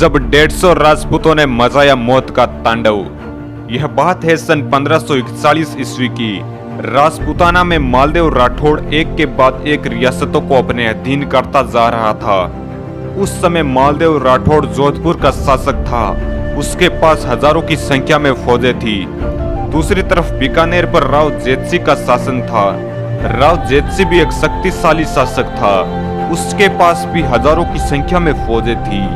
जब 150 राजपूतों ने मचाया मौत का तांडव। यह बात है सन 1541 ईस्वी की। राजपूताना में मालदेव राठौड़ एक के बाद एक रियासतों को अपने अधीन करता जा रहा था। उस समय मालदेव राठौड़ जोधपुर का शासक था। उसके पास हजारों की संख्या में फौजें थी। दूसरी तरफ बीकानेर पर राव जेतसी का शासन था। राव जेतसी भी एक शक्तिशाली शासक था। उसके पास भी हजारों की संख्या में फौजें थी।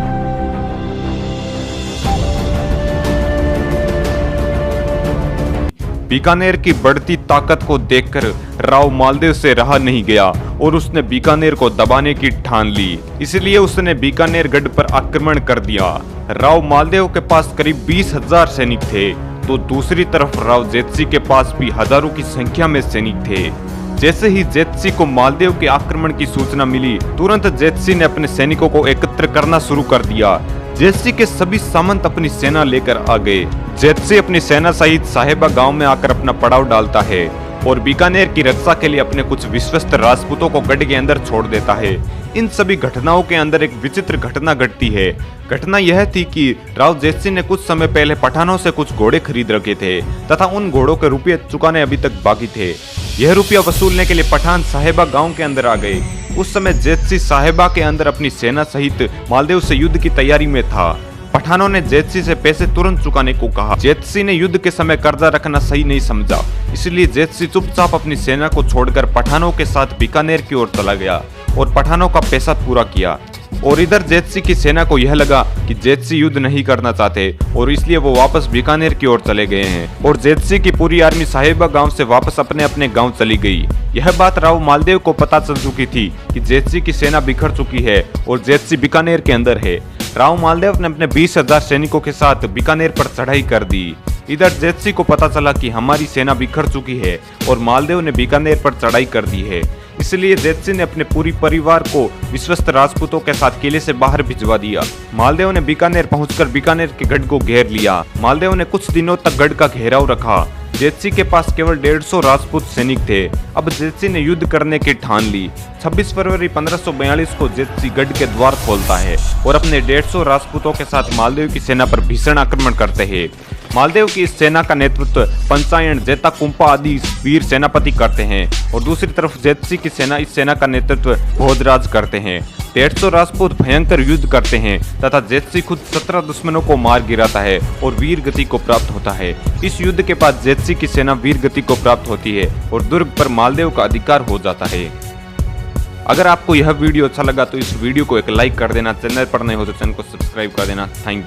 बीकानेर की बढ़ती ताकत को देखकर राव मालदेव से रहा नहीं गया और उसने बीकानेर को दबाने की ठान ली। इसलिए उसने बीकानेर गढ़ पर आक्रमण कर दिया। राव मालदेव के पास करीब 20,000 सैनिक थे, तो दूसरी तरफ राव जेतसी के पास भी हजारों की संख्या में सैनिक थे। जैसे ही जेतसी को मालदेव के आक्रमण की सूचना मिली, तुरंत जेतसी ने अपने सैनिकों को एकत्र करना शुरू कर दिया। जेतसी के सभी सामंत अपनी सेना लेकर आ गए। जेतसी अपनी सेना सहित साहेबा गांव में आकर अपना पड़ाव डालता है और बीकानेर की रक्षा के लिए अपने कुछ विश्वस्त राजपूतों को गढ़ के अंदर छोड़ देता है। इन सभी घटनाओं के अंदर एक विचित्र घटना घटती है। घटना यह थी कि राव जेतसी ने कुछ समय पहले पठानों से कुछ घोड़े खरीद रखे थे तथा उन घोड़ों के रुपये चुकाने अभी तक बाकी थे। यह रुपया वसूलने के लिए पठान साहेबा गांव के अंदर आ गए। उस समय जेतसी साहेबा के अंदर अपनी सेना सहित मालदेव से युद्ध की तैयारी में था। पठानों ने जेतसी से पैसे तुरंत चुकाने को कहा। जेतसी ने युद्ध के समय कर्जा रखना सही नहीं समझा, इसलिए जेतसी चुपचाप अपनी सेना को छोड़कर पठानों के साथ बीकानेर की ओर चला गया और पठानों का पैसा पूरा किया। और इधर जेतसी की सेना को यह लगा कि जेतसी युद्ध नहीं करना चाहते और इसलिए वो वापस बीकानेर की ओर चले गए हैं और जेतसी की पूरी आर्मी साहेबा गांव से वापस अपने अपने गांव चली गई। यह बात राव मालदेव को पता चल चुकी थी कि जेतसी की सेना बिखर चुकी है और जेतसी बीकानेर के अंदर है। राव मालदेव ने अपने 20,000 सैनिकों के साथ बीकानेर पर चढ़ाई कर दी। इधर जेतसी को पता चला कि हमारी सेना बिखर चुकी है और मालदेव ने बीकानेर पर चढ़ाई कर दी है, इसलिए जेतसी ने अपने पूरी परिवार को विश्वस्त राजपूतों के साथ किले से बाहर भिजवा दिया। मालदेव ने बीकानेर पहुंचकर बीकानेर के गढ़ को घेर लिया। मालदेव ने कुछ दिनों तक गढ़ का घेराव रखा। जेतसी के पास केवल 150 राजपूत सैनिक थे। अब जेतसी ने युद्ध करने की ठान ली। 26 फरवरी 1542 को जेतसी गढ़ के द्वार खोलता है और अपने 150 राजपूतों के साथ मालदेव की सेना पर भीषण आक्रमण करते हैं। मालदेव की इस सेना का नेतृत्व पंचायन, जेता कुंपा आदि वीर सेनापति करते हैं और दूसरी तरफ जेतसी की सेना इस सेना का नेतृत्व भोजराज करते हैं। 150 राजपूत भयंकर युद्ध करते हैं तथा जेतसी खुद 17 दुश्मनों को मार गिराता है और वीर गति को प्राप्त होता है। इस युद्ध के बाद जेतसी की सेना वीर गति को प्राप्त होती है और दुर्ग पर मालदेव का अधिकार हो जाता है। अगर आपको यह वीडियो अच्छा लगा तो इस वीडियो को एक लाइक कर देना। चैनल पर नए हो तो चैनल को सब्सक्राइब कर देना। Thank you.